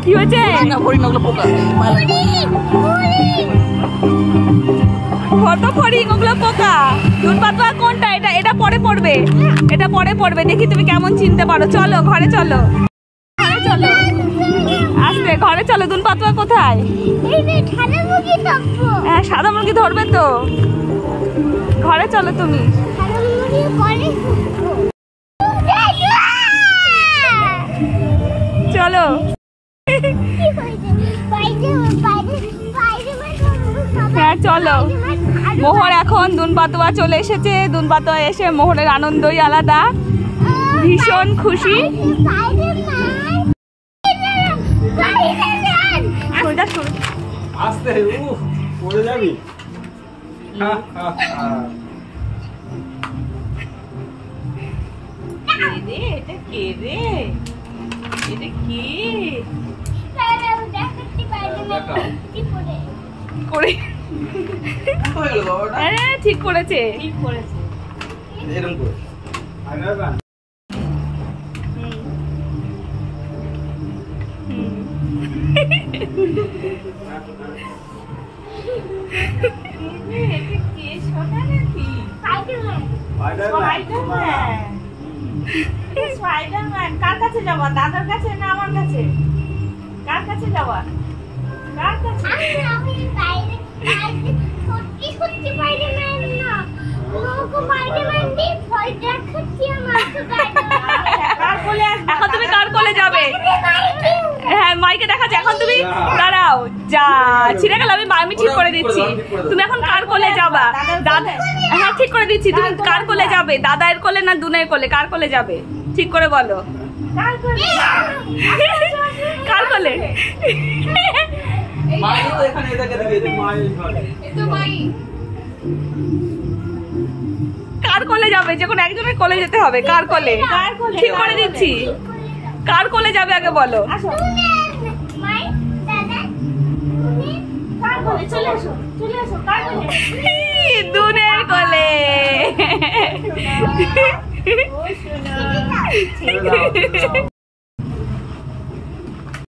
কি হয়েছে? কত ফড়িং, ওগুলো পোকা। দুধ পাতুয়া কোনটা? এটা এটা পরে পড়বে, এটা পরে পড়বে। দেখি তুমি কেমন চিনতে পারো। চলো ঘরে চলো, ঘরে চলো, আসবে ঘরে চলো। দুধ পাতুয়া কোথায়? হ্যাঁ সাদা মুরগি ধরবে তো, ঘরে চলো তুমি। চলো হ্যাঁ চলো। মোহর এখন দুন পাতুয়া চলে এসেছে। দুন পাতুয়া এসে মোহরের আনন্দই আলাদা, ভীষণ খুশি। আস্তে পড়ে যাবি। এটা কে রে? এটা কি করে? ঠিক করেছে, ঠিক করেছে। এরকম করে স্পাইডারম্যান। কার কাছে যাওয়া? দাদার কাছে না আমার কাছে? কার কাছে যাওয়া? কার কাছে? এখন তুমি কার কোলে যাবে? হ্যাঁ মাইকে দেখাচ্ছে। এখন তুমি দাঁড়াও, যা ছিঁড়ে গেল। আমি ঠিক করে দিচ্ছি। তুমি এখন কার কোলে যাবা? দাদা, হ্যাঁ ঠিক করে দিচ্ছি। তুমি কার কোলে যাবে? দাদার কোলে না দুনের কোলে? কার কোলে যাবে ঠিক করে বলো। কার কোলে? কার কোলে যাবে? যে কোনো একজনের কোলে যেতে হবে। কার কোলে? ঠিক করে দিচ্ছি। কার কোলে যাবে আগে বলো। দুনের কোলে।